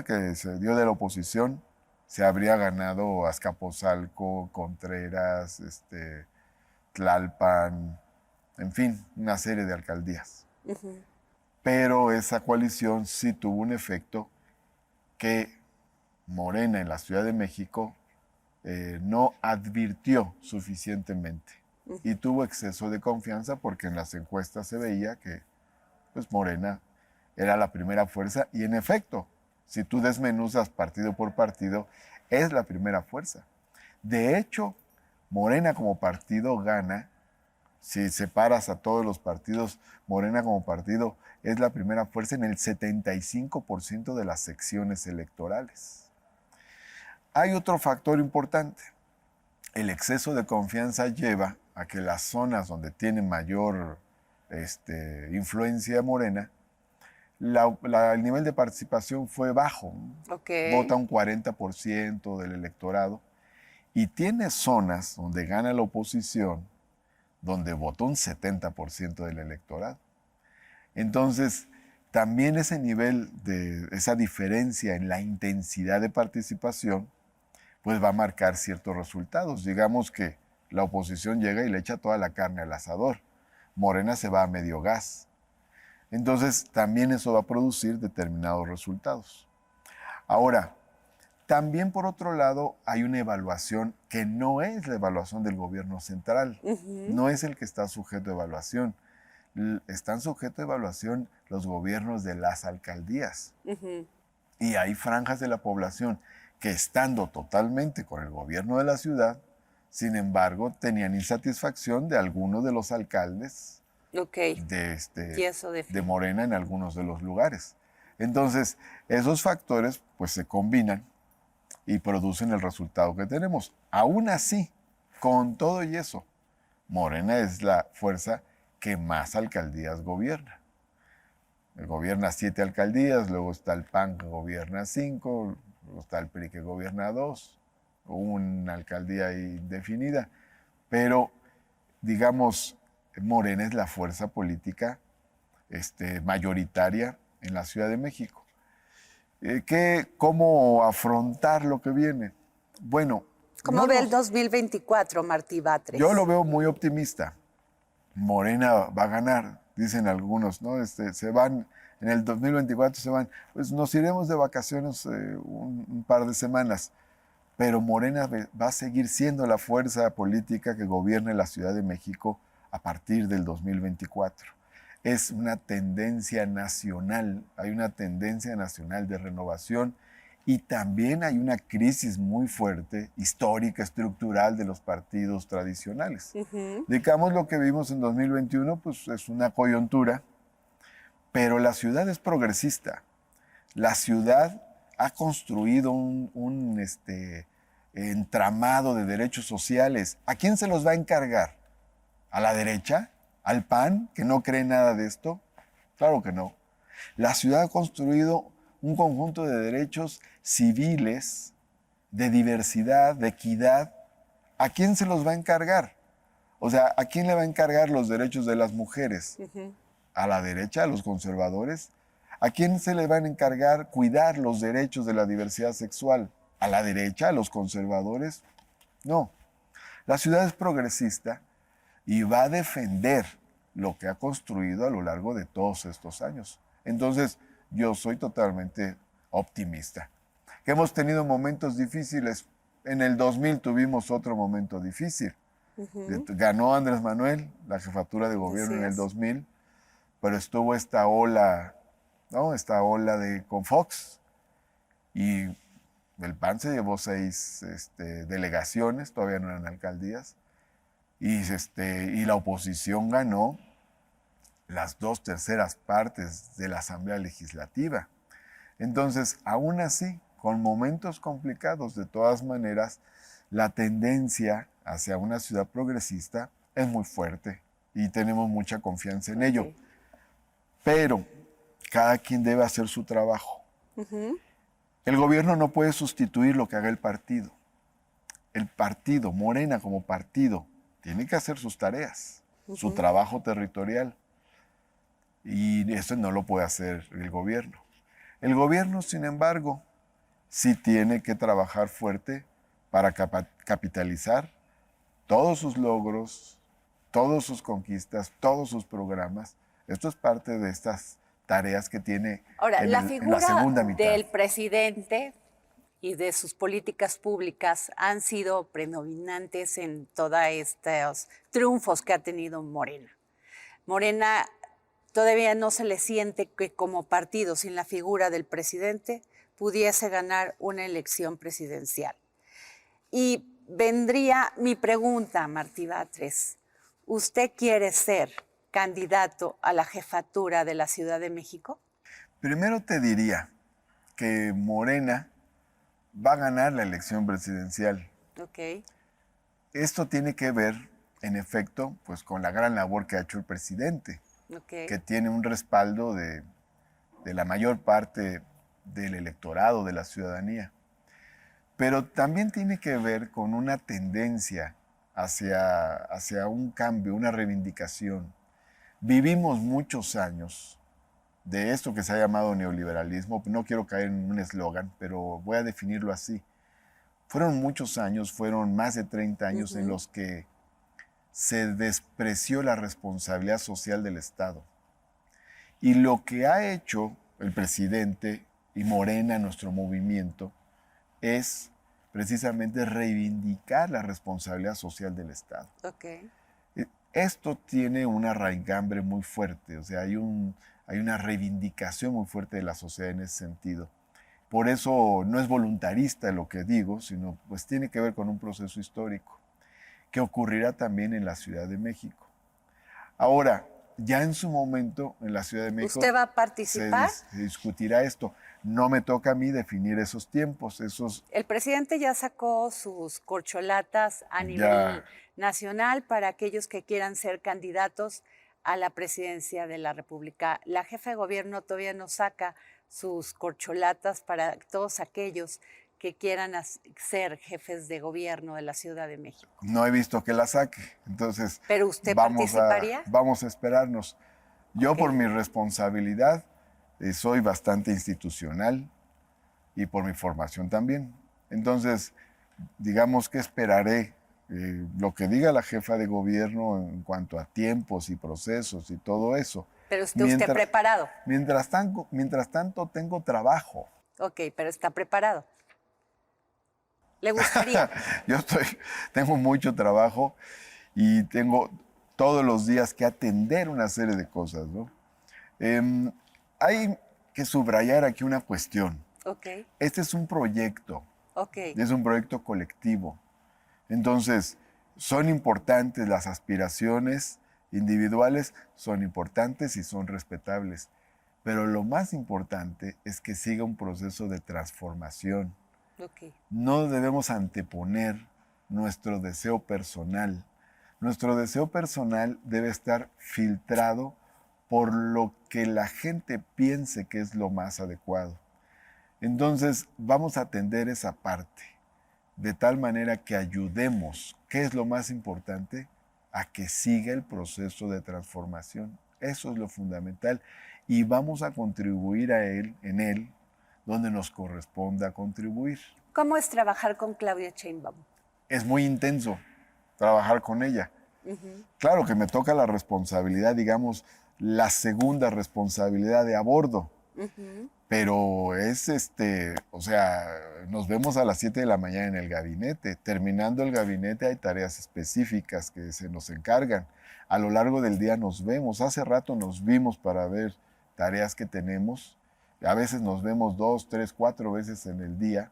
que se dio de la oposición, se habría ganado Azcapotzalco, Contreras, Tlalpan, en fin, una serie de alcaldías. Pero esa coalición sí tuvo un efecto que Morena en la Ciudad de México no advirtió suficientemente y tuvo exceso de confianza porque en las encuestas se veía que pues, Morena era la primera fuerza y en efecto, si tú desmenuzas partido por partido, es la primera fuerza. De hecho, Morena como partido gana. Si separas a todos los partidos, Morena como partido es la primera fuerza en el 75% de las secciones electorales. Hay otro factor importante. El exceso de confianza lleva a que las zonas donde tiene mayor influencia Morena, el nivel de participación fue bajo. Okay. Vota un 40% del electorado. Y tiene zonas donde gana la oposición, donde votó un 70% del electorado. Entonces, también ese nivel esa diferencia en la intensidad de participación, pues va a marcar ciertos resultados. Digamos que la oposición llega y le echa toda la carne al asador. Morena se va a medio gas. Entonces, también eso va a producir determinados resultados. Ahora, también por otro lado hay una evaluación que no es la evaluación del gobierno central, no es el que está sujeto a evaluación. Están sujetos a evaluación los gobiernos de las alcaldías. Y hay franjas de la población que estando totalmente con el gobierno de la ciudad, sin embargo, tenían insatisfacción de algunos de los alcaldes de Morena en algunos de los lugares. Entonces, esos factores pues se combinan y producen el resultado que tenemos. Aún así, con todo y eso, Morena es la fuerza que más alcaldías gobierna. Gobierna 7 alcaldías, luego está el PAN que gobierna 5, luego está el PRI que gobierna 2, una alcaldía indefinida. Pero, digamos, Morena es la fuerza política mayoritaria en la Ciudad de México. ¿Cómo afrontar lo que viene? Bueno, ¿Cómo ve el 2024, Martí Batres? Yo lo veo muy optimista. Morena va a ganar, dicen algunos, ¿no? Se van, en el 2024 se van, pues nos iremos de vacaciones un par de semanas, pero Morena va a seguir siendo la fuerza política que gobierne la Ciudad de México a partir del 2024. Es una tendencia nacional, hay una tendencia nacional de renovación y también hay una crisis muy fuerte, histórica, estructural de los partidos tradicionales. Digamos, lo que vimos en 2021, pues es una coyuntura, pero la ciudad es progresista. La ciudad ha construido un entramado de derechos sociales. ¿A quién se los va a encargar? ¿A la derecha? ¿Al PAN, que no cree nada de esto? Claro que no. La ciudad ha construido un conjunto de derechos civiles, de diversidad, de equidad. ¿A quién se los va a encargar? O sea, ¿a quién le va a encargar los derechos de las mujeres? ¿A la derecha, a los conservadores? ¿A quién se le van a encargar cuidar los derechos de la diversidad sexual? ¿A la derecha, a los conservadores? No. La ciudad es progresista y va a defender lo que ha construido a lo largo de todos estos años. Entonces, yo soy totalmente optimista. Que hemos tenido momentos difíciles. En el 2000 tuvimos otro momento difícil. Ganó Andrés Manuel la jefatura de gobierno en el 2000, pero estuvo esta ola, ¿no? Esta ola con Fox. Y el PAN se llevó 6 delegaciones, todavía no eran alcaldías. Y la oposición ganó las 2/3 partes de la Asamblea Legislativa. Entonces, aún así, con momentos complicados, de todas maneras, la tendencia hacia una ciudad progresista es muy fuerte y tenemos mucha confianza en ello. Pero cada quien debe hacer su trabajo. El gobierno no puede sustituir lo que haga el partido. El partido, Morena como partido, tiene que hacer sus tareas, su trabajo territorial. Y eso no lo puede hacer el gobierno. El gobierno, sin embargo, sí tiene que trabajar fuerte para capitalizar todos sus logros, todas sus conquistas, todos sus programas. Esto es parte de estas tareas que tiene en la segunda mitad. Del presidente y de sus políticas públicas han sido predominantes en todos estos triunfos que ha tenido Morena. Morena todavía no se le siente que como partido, sin la figura del presidente, pudiese ganar una elección presidencial. Y vendría mi pregunta, Martí Batres. ¿Usted quiere ser candidato a la jefatura de la Ciudad de México? Primero te diría que Morena va a ganar la elección presidencial. Esto tiene que ver, en efecto, pues con la gran labor que ha hecho el presidente, que tiene un respaldo de la mayor parte del electorado, de la ciudadanía. Pero también tiene que ver con una tendencia hacia un cambio, una reivindicación. Vivimos muchos años de esto que se ha llamado neoliberalismo. No quiero caer en un eslogan, pero voy a definirlo así. Fueron muchos años, fueron más de 30 años en los que se despreció la responsabilidad social del Estado. Y lo que ha hecho el presidente y Morena, nuestro movimiento, es precisamente reivindicar la responsabilidad social del Estado. Esto tiene una raigambre muy fuerte, o sea, hay una reivindicación muy fuerte de la sociedad en ese sentido. Por eso no es voluntarista lo que digo, sino pues tiene que ver con un proceso histórico que ocurrirá también en la Ciudad de México. Ahora, ya en su momento en la Ciudad de México... ¿Usted va a participar? Se discutirá esto. no me toca a mí definir esos tiempos, El presidente ya sacó sus corcholatas a nivel ya, nacional para aquellos que quieran ser candidatos a la presidencia de la República. La jefa de gobierno todavía no saca sus corcholatas para todos aquellos que quieran ser jefes de gobierno de la Ciudad de México. no he visto que la saque, entonces ¿Pero usted participaría? vamos a esperarnos. Yo Ok. por mi responsabilidad soy bastante institucional y por mi formación también. Entonces, digamos que esperaré lo que diga la jefa de gobierno en cuanto a tiempos y procesos y todo eso. Pero está usted preparado. Mientras tanto tengo trabajo. Ok, pero está preparado. ¿Le gustaría? Tengo mucho trabajo y tengo todos los días que atender una serie de cosas, ¿no? Hay que subrayar aquí una cuestión. Ok, Este es un proyecto, ok. es un proyecto colectivo. Entonces, son importantes las aspiraciones individuales, son importantes y son respetables. Pero lo más importante es que siga un proceso de transformación. Ok. No debemos anteponer nuestro deseo personal. Nuestro deseo personal debe estar filtrado por lo que la gente piense que es lo más adecuado. Entonces, vamos a atender esa parte, de tal manera que ayudemos, ¿qué es lo más importante? A que siga el proceso de transformación. Eso es lo fundamental. Y vamos a contribuir en él, donde nos corresponda contribuir. ¿Cómo es trabajar con Claudia Sheinbaum? Es muy intenso trabajar con ella. Claro que me toca la responsabilidad, digamos, la segunda responsabilidad de a bordo. Pero o sea, nos vemos a las 7 de la mañana en el gabinete. Terminando el gabinete hay tareas específicas que se nos encargan. A lo largo del día nos vemos. Hace rato nos vimos para ver tareas que tenemos. A veces nos vemos 2, 3, 4 veces en el día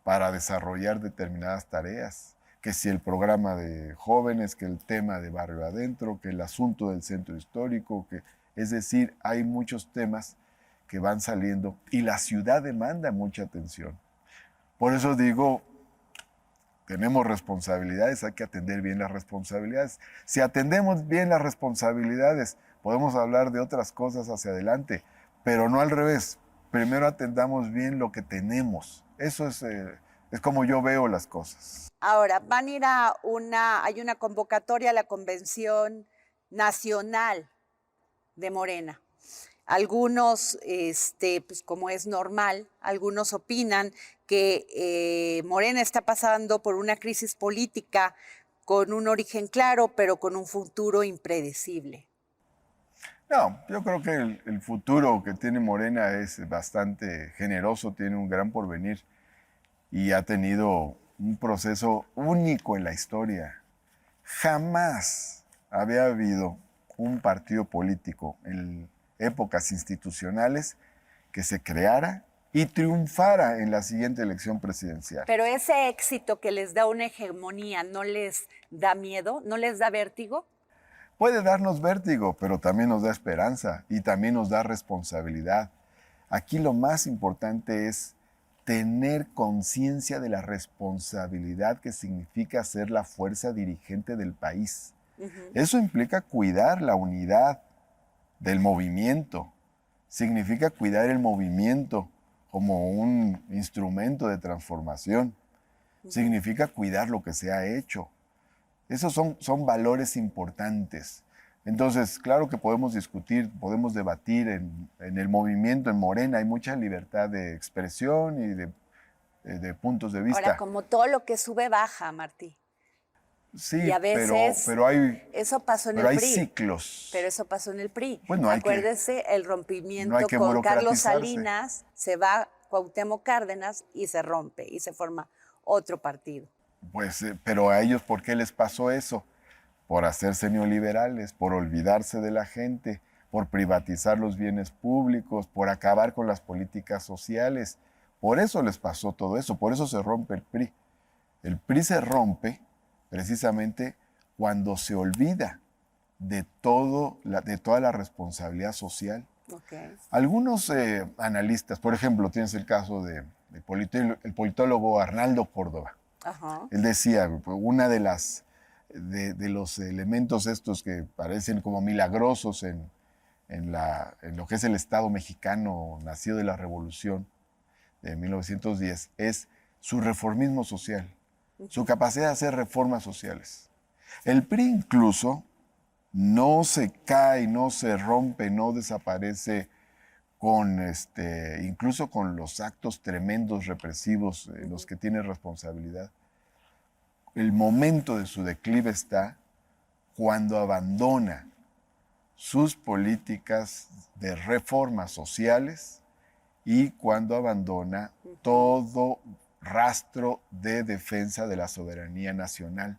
para desarrollar determinadas tareas. Que si el programa de jóvenes, que el tema de Barrio Adentro, que el asunto del centro histórico, es decir, hay muchos temas que van saliendo y la ciudad demanda mucha atención. Por eso digo, tenemos responsabilidades, hay que atender bien las responsabilidades. Si atendemos bien las responsabilidades, podemos hablar de otras cosas hacia adelante, pero no al revés. Primero atendamos bien lo que tenemos. Eso es como yo veo las cosas. Ahora, van a ir hay una convocatoria a la Convención Nacional de Morena. Algunos, pues como es normal, algunos opinan que Morena está pasando por una crisis política con un origen claro, pero con un futuro impredecible. No, yo creo que el futuro que tiene Morena es bastante generoso, tiene un gran porvenir y ha tenido un proceso único en la historia. Jamás había habido un partido político en épocas institucionales que se creara y triunfara en la siguiente elección presidencial. Pero ese éxito que les da una hegemonía, ¿no les da miedo? ¿No les da vértigo? Puede darnos vértigo, pero también nos da esperanza y también nos da responsabilidad. Aquí lo más importante es tener conciencia de la responsabilidad que significa ser la fuerza dirigente del país. Eso implica cuidar la unidad del movimiento. Significa cuidar el movimiento como un instrumento de transformación. Significa cuidar lo que se ha hecho. Esos son valores importantes. Entonces, claro que podemos discutir, podemos debatir en el movimiento, en Morena, hay mucha libertad de expresión y de puntos de vista. Ahora, como todo lo que sube, baja, Martí. Sí, y a veces pero eso pasó en pero el hay PRI. ciclos. Pero eso pasó en el PRI. Pues Acuérdese el rompimiento no hay que con Carlos burocratizarse. Salinas, se va Cuauhtémoc Cárdenas y se rompe y se forma otro partido. Pues, pero a ellos, ¿por qué les pasó eso? Por hacerse neoliberales, por olvidarse de la gente, por privatizar los bienes públicos, por acabar con las políticas sociales. Por eso les pasó todo eso, por eso se rompe el PRI. El PRI se rompe precisamente cuando se olvida de toda la responsabilidad social. Okay. Algunos analistas, por ejemplo, tienes el caso el politólogo Arnaldo Córdoba. Ajá. Él decía, una de los elementos estos que parecen como milagrosos en lo que es el Estado mexicano nacido de la Revolución de 1910 es su reformismo social, su capacidad de hacer reformas sociales. El PRI incluso no se cae, no se rompe, no desaparece incluso con los actos tremendos represivos en los que tiene responsabilidad. El momento de su declive está cuando abandona sus políticas de reformas sociales y cuando abandona todo rastro de defensa de la soberanía nacional.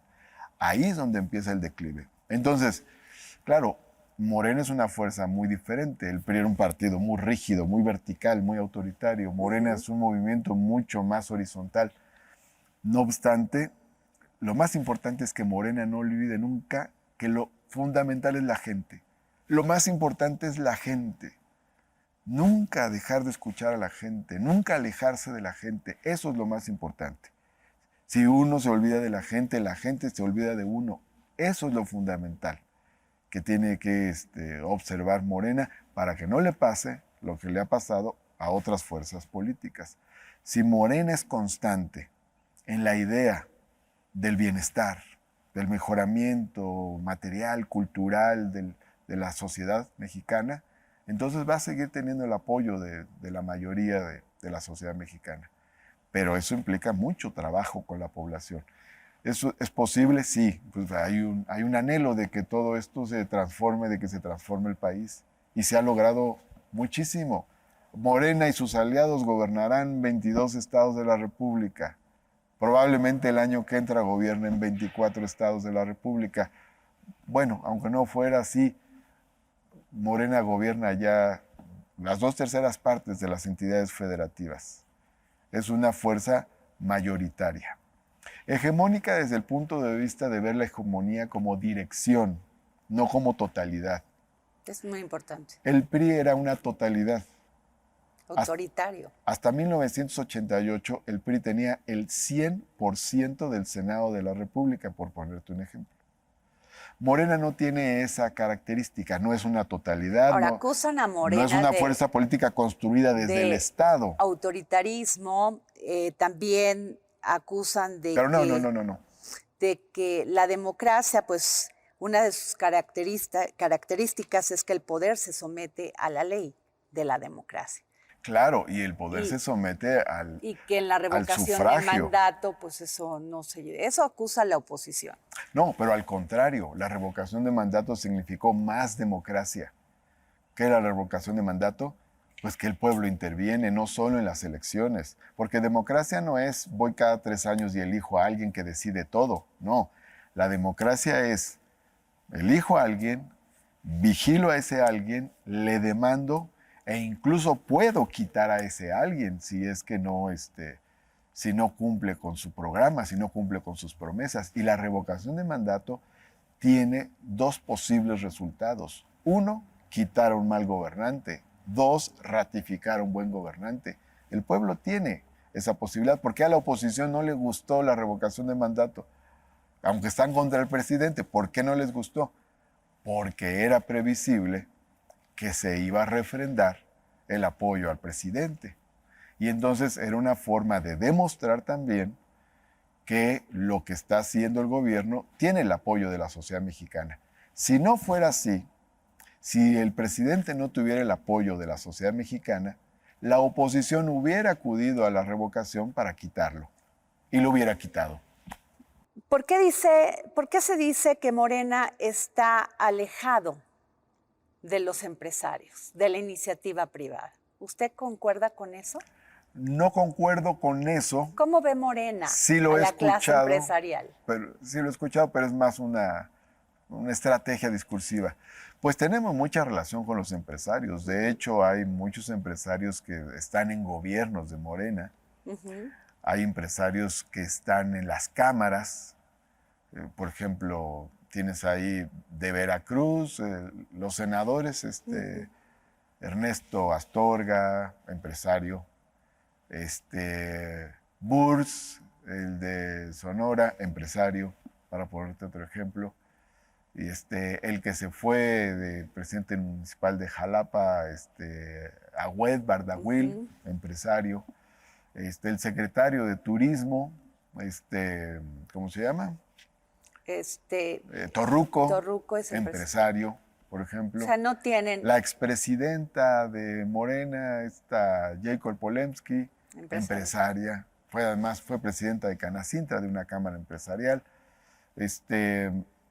Ahí es donde empieza el declive. Entonces, claro, Morena es una fuerza muy diferente. El PRI era un partido muy rígido, muy vertical, muy autoritario. Morena es un movimiento mucho más horizontal. No obstante, lo más importante es que Morena no olvide nunca que lo fundamental es la gente. Lo más importante es la gente. Nunca dejar de escuchar a la gente, nunca alejarse de la gente. Eso es lo más importante. Si uno se olvida de la gente se olvida de uno. Eso es lo fundamental que tiene que observar Morena para que no le pase lo que le ha pasado a otras fuerzas políticas. Si Morena es constante en la idea del bienestar, del mejoramiento material, cultural de la sociedad mexicana, entonces va a seguir teniendo el apoyo de la mayoría de la sociedad mexicana. Pero eso implica mucho trabajo con la población. ¿Eso es posible? Sí. Pues hay un anhelo de que todo esto se transforme, de que se transforme el país. Y se ha logrado muchísimo. Morena y sus aliados gobernarán 22 estados de la República. Probablemente el año que entra gobiernen 24 estados de la República. Bueno, aunque no fuera así, Morena gobierna ya las 2/3 partes de las entidades federativas. Es una fuerza mayoritaria. Hegemónica desde el punto de vista de ver la hegemonía como dirección, no como totalidad. Es muy importante. El PRI era una totalidad. Autoritario. Hasta 1988 el PRI tenía el 100% del Senado de la República, por ponerte un ejemplo. Morena no tiene esa característica, no es una totalidad. Ahora, no, acusan a Morena no es una fuerza política construida desde el Estado. Autoritarismo, también acusan Pero no. de que la democracia, pues una de sus características es que el poder se somete a la ley de la democracia. Claro, y el poder se somete al Y que en la revocación del mandato, pues eso no se... Eso acusa a la oposición. No, pero al contrario, la revocación de mandato significó más democracia. ¿Qué era la revocación de mandato? Pues que el pueblo interviene, no solo en las elecciones. Porque democracia no es voy cada 3 años y elijo a alguien que decide todo. No, la democracia es elijo a alguien, vigilo a ese alguien, le demando e incluso puedo quitar a ese alguien si es que si no cumple con su programa, si no cumple con sus promesas. Y la revocación de mandato tiene 2 posibles resultados. 1, quitar a un mal gobernante. 2, ratificar a un buen gobernante. El pueblo tiene esa posibilidad. ¿Por qué a la oposición no le gustó la revocación de mandato? Aunque están contra el presidente, ¿por qué no les gustó? Porque era previsible que se iba a refrendar el apoyo al presidente. Y entonces era una forma de demostrar también que lo que está haciendo el gobierno tiene el apoyo de la sociedad mexicana. Si no fuera así, si el presidente no tuviera el apoyo de la sociedad mexicana, la oposición hubiera acudido a la revocación para quitarlo y lo hubiera quitado. ¿Por qué se dice que Morena está alejado de los empresarios, de la iniciativa privada? ¿Usted concuerda con eso? No concuerdo con eso. ¿Cómo ve Morena a la clase empresarial? Sí lo he escuchado, pero es más una estrategia discursiva. Pues tenemos mucha relación con los empresarios. De hecho, hay muchos empresarios que están en gobiernos de Morena. Hay empresarios que están en las cámaras. Por ejemplo, tienes ahí de Veracruz, los senadores, Ernesto Astorga, empresario, Burs, el de Sonora, empresario, para ponerte otro ejemplo, y el que se fue de presidente municipal de Jalapa, Agüed Bardagüil, empresario, el secretario de Turismo, ¿cómo se llama? Torruco, Torruco es empresario, por O ejemplo. sea, no tienen La expresidenta de Morena, Jacob Polemski, empresaria. Además fue presidenta de Canacintra, de una cámara empresarial.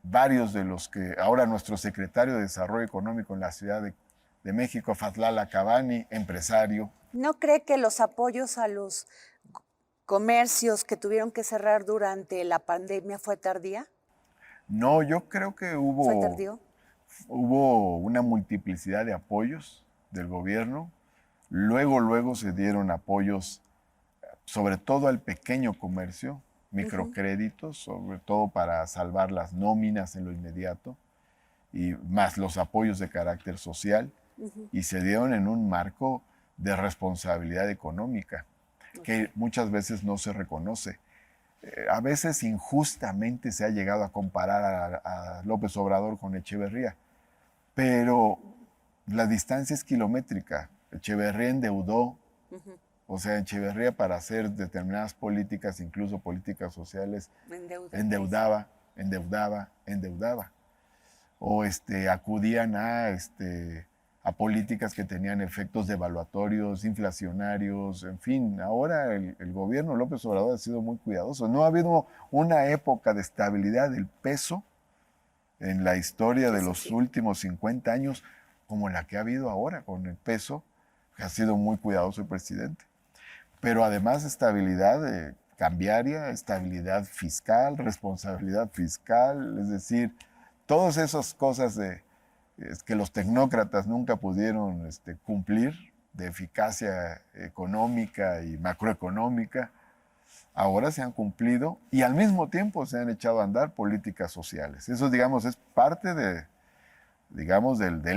Varios de los que, ahora nuestro secretario de Desarrollo Económico en la Ciudad de México, Fatlala Cabani, empresario. ¿No cree que los apoyos a los comercios que tuvieron que cerrar durante la pandemia fue tardía? No, yo creo que ¿Fue tardío? hubo una multiplicidad de apoyos del gobierno. Luego se dieron apoyos, sobre todo al pequeño comercio, microcréditos, sobre todo para salvar las nóminas en lo inmediato, y más los apoyos de carácter social, y se dieron en un marco de responsabilidad económica, que muchas veces no se reconoce. A veces injustamente se ha llegado a comparar a López Obrador con Echeverría, pero la distancia es kilométrica. Echeverría endeudó, o sea, Echeverría para hacer determinadas políticas, incluso políticas sociales, endeudaba. O acudían a políticas que tenían efectos devaluatorios, inflacionarios, en fin. Ahora el gobierno López Obrador ha sido muy cuidadoso. No ha habido una época de estabilidad del peso en la historia de los últimos 50 años como la que ha habido ahora con el peso, que ha sido muy cuidadoso el presidente. Pero además estabilidad cambiaria, estabilidad fiscal, responsabilidad fiscal, es decir, todas esas cosas que los tecnócratas nunca pudieron cumplir, de eficacia económica y macroeconómica, ahora se han cumplido y al mismo tiempo se han echado a andar políticas sociales. Eso, digamos, es parte del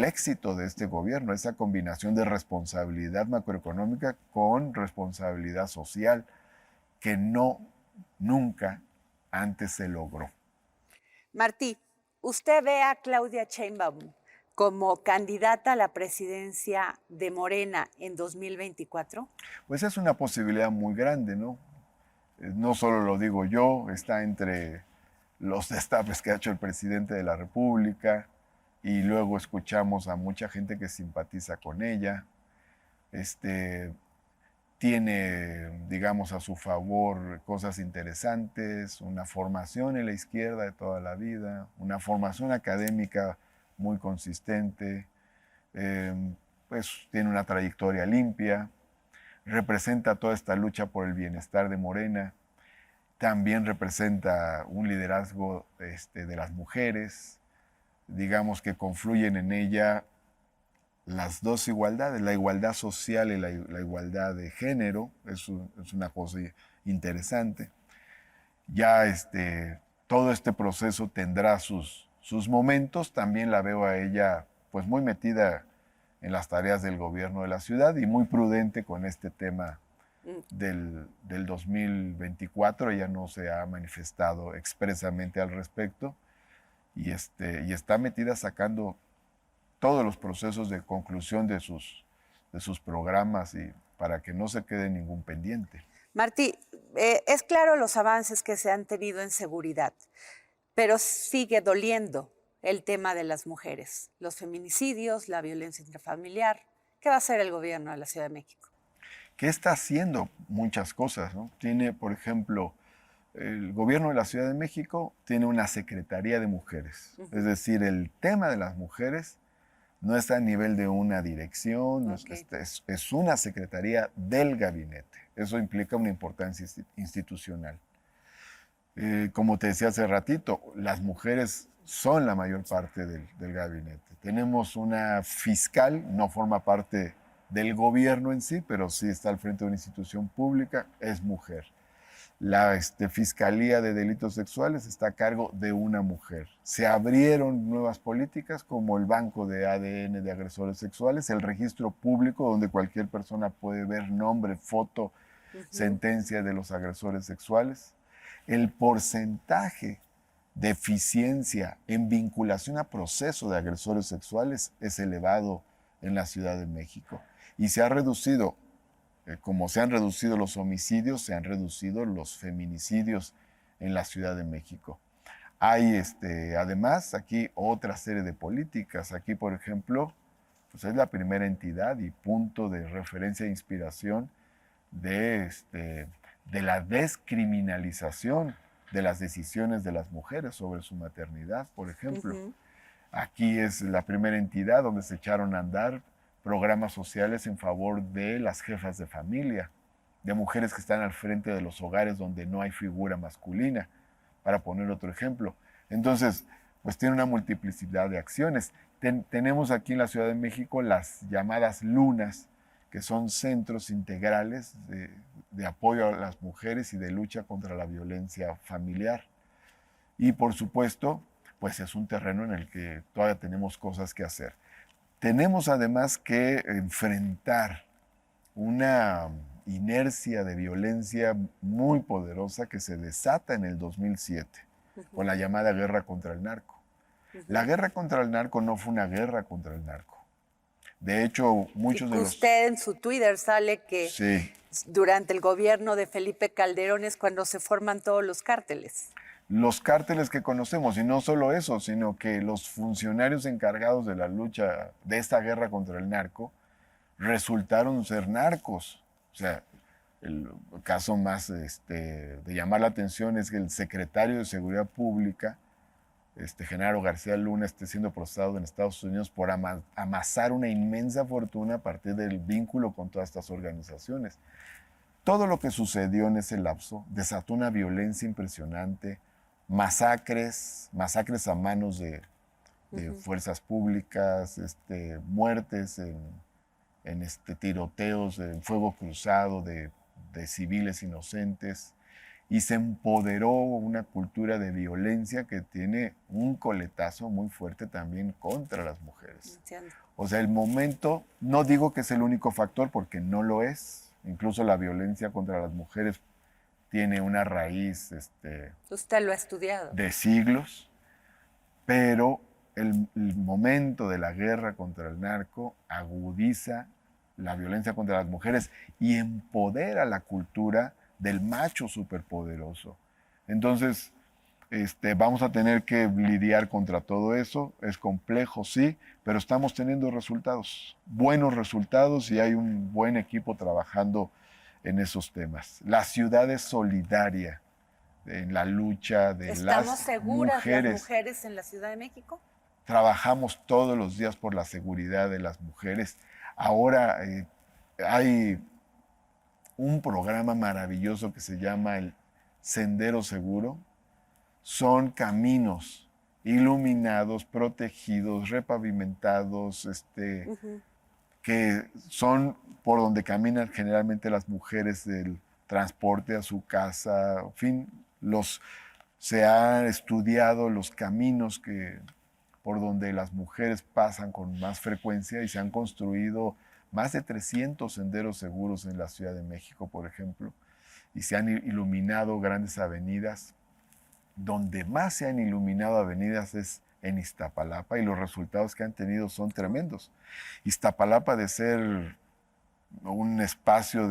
éxito de este gobierno, esa combinación de responsabilidad macroeconómica con responsabilidad social que nunca antes se logró. Martí, ¿usted ve a Claudia Sheinbaum como candidata a la presidencia de Morena en 2024? Pues es una posibilidad muy grande, ¿no? No solo lo digo yo, está entre los destapes que ha hecho el presidente de la República, y luego escuchamos a mucha gente que simpatiza con ella. Tiene, digamos, a su favor cosas interesantes, una formación en la izquierda de toda la vida, una formación académica muy consistente, pues tiene una trayectoria limpia, representa toda esta lucha por el bienestar de Morena, también representa un liderazgo de las mujeres, digamos que confluyen en ella las dos igualdades, la igualdad social y la igualdad de género, es una cosa interesante. Ya todo este proceso tendrá sus momentos, también la veo a ella pues muy metida en las tareas del gobierno de la ciudad y muy prudente con este tema del 2024, ella no se ha manifestado expresamente al respecto y está metida sacando todos los procesos de conclusión de sus programas y para que no se quede ningún pendiente. Martí, es claro los avances que se han tenido en seguridad, pero sigue doliendo el tema de las mujeres, los feminicidios, la violencia intrafamiliar. ¿Qué va a hacer el gobierno de la Ciudad de México? Que está haciendo muchas cosas, ¿no? Tiene, por ejemplo, el gobierno de la Ciudad de México tiene una Secretaría de Mujeres. Es decir, el tema de las mujeres no está a nivel de una dirección, es una secretaría del gabinete. Eso implica una importancia institucional. Como te decía hace ratito, las mujeres son la mayor parte del gabinete. Tenemos una fiscal, no forma parte del gobierno en sí, pero sí está al frente de una institución pública, es mujer. La Fiscalía de Delitos Sexuales está a cargo de una mujer. Se abrieron nuevas políticas como el banco de ADN de agresores sexuales, el registro público donde cualquier persona puede ver nombre, foto, sentencia de los agresores sexuales. El porcentaje de eficiencia en vinculación a proceso de agresores sexuales es elevado en la Ciudad de México y se ha reducido. Como se han reducido los homicidios, se han reducido los feminicidios en la Ciudad de México. Hay además aquí otra serie de políticas. Aquí, por ejemplo, pues es la primera entidad y punto de referencia e inspiración de la descriminalización de las decisiones de las mujeres sobre su maternidad, por ejemplo. Aquí es la primera entidad donde se echaron a andar programas sociales en favor de las jefas de familia, de mujeres que están al frente de los hogares donde no hay figura masculina, para poner otro ejemplo. Entonces, pues tiene una multiplicidad de acciones. Tenemos aquí en la Ciudad de México las llamadas lunas, que son centros integrales de apoyo a las mujeres y de lucha contra la violencia familiar. Y por supuesto, pues es un terreno en el que todavía tenemos cosas que hacer. Tenemos además que enfrentar una inercia de violencia muy poderosa que se desata en el 2007 con la llamada guerra contra el narco. La guerra contra el narco no fue una guerra contra el narco. De hecho, muchos de los... Usted en su Twitter sale que sí, durante el gobierno de Felipe Calderón es cuando se forman todos los cárteles. Los cárteles que conocemos, y no solo eso, sino que los funcionarios encargados de la lucha de esta guerra contra el narco resultaron ser narcos. O sea, el caso más de llamar la atención es que el secretario de Seguridad Pública, Genaro García Luna, esté siendo procesado en Estados Unidos por amasar una inmensa fortuna a partir del vínculo con todas estas organizaciones. Todo lo que sucedió en ese lapso desató una violencia impresionante, masacres a manos de fuerzas públicas, muertes en tiroteos, en fuego cruzado de civiles inocentes, y se empoderó una cultura de violencia que tiene un coletazo muy fuerte también contra las mujeres. Entiendo. O sea, el momento, no digo que es el único factor porque no lo es, incluso la violencia contra las mujeres tiene una raíz Usted lo ha estudiado. De siglos, pero el momento de la guerra contra el narco agudiza la violencia contra las mujeres y empodera la cultura del macho superpoderoso. Entonces, vamos a tener que lidiar contra todo eso. Es complejo, sí, pero estamos teniendo resultados, buenos resultados, y hay un buen equipo trabajando en esos temas. La ciudad es solidaria en la lucha de las mujeres. ¿Estamos seguras las mujeres en la Ciudad de México? Trabajamos todos los días por la seguridad de las mujeres. Ahora hay un programa maravilloso que se llama el Sendero Seguro. Son caminos iluminados, protegidos, repavimentados, que son por donde caminan generalmente las mujeres del transporte a su casa. En fin, se han estudiado los caminos por donde las mujeres pasan con más frecuencia y se han construido más de 300 senderos seguros en la Ciudad de México, por ejemplo, y se han iluminado grandes avenidas. Donde más se han iluminado avenidas es en Iztapalapa, y los resultados que han tenido son tremendos. Iztapalapa, de ser un espacio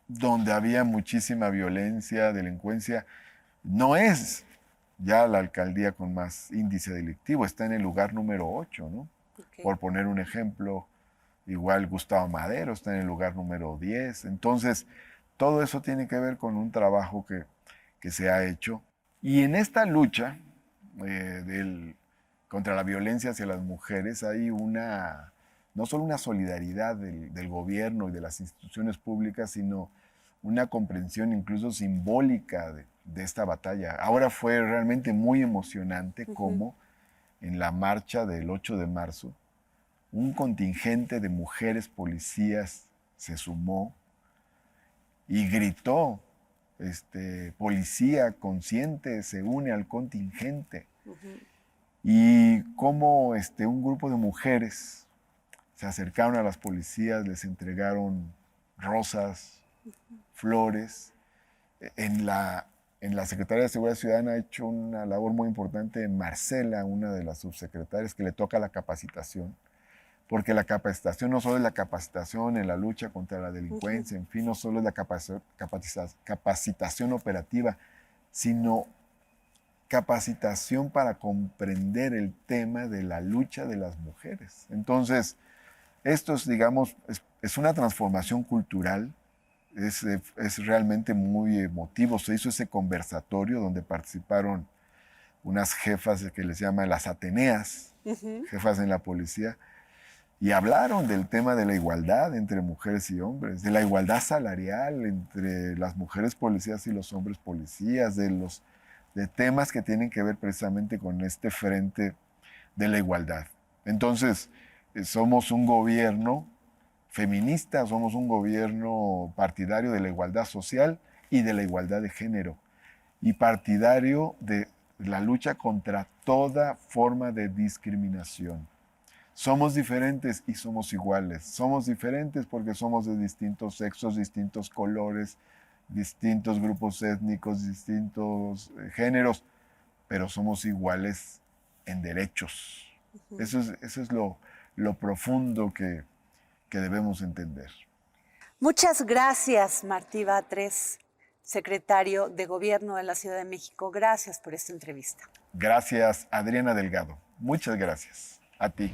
donde había muchísima violencia, delincuencia, no es ya la alcaldía con más índice delictivo, está en el lugar número 8, ¿no? Okay. Por poner un ejemplo, igual Gustavo Madero está en el lugar número 10. Entonces, todo eso tiene que ver con un trabajo que se ha hecho. Y en esta lucha contra la violencia hacia las mujeres hay no solo una solidaridad del gobierno y de las instituciones públicas, sino una comprensión incluso simbólica de esta batalla. Ahora fue realmente muy emocionante cómo en la marcha del 8 de marzo un contingente de mujeres policías se sumó y gritó policía consciente se une al contingente. Y cómo un grupo de mujeres se acercaron a las policías, les entregaron rosas, flores. En la Secretaría de Seguridad Ciudadana ha hecho una labor muy importante Marcela, una de las subsecretarias, que le toca la capacitación. Porque la capacitación no solo es la capacitación en la lucha contra la delincuencia, en fin, no solo es la capacitación operativa, sino capacitación para comprender el tema de la lucha de las mujeres. Entonces, esto es, digamos, es una transformación cultural, es realmente muy emotivo. Se hizo ese conversatorio donde participaron unas jefas que les llaman las Ateneas, jefas en la policía, y hablaron del tema de la igualdad entre mujeres y hombres, de la igualdad salarial entre las mujeres policías y los hombres policías, de temas que tienen que ver precisamente con este frente de la igualdad. Entonces, somos un gobierno feminista, somos un gobierno partidario de la igualdad social y de la igualdad de género, y partidario de la lucha contra toda forma de discriminación. Somos diferentes y somos iguales. Somos diferentes porque somos de distintos sexos, distintos colores, distintos grupos étnicos, distintos géneros, pero somos iguales en derechos. Eso es lo profundo que debemos entender. Muchas gracias, Martí Batres, secretario de Gobierno de la Ciudad de México. Gracias por esta entrevista. Gracias, Adriana Delgado. Muchas gracias. A ti.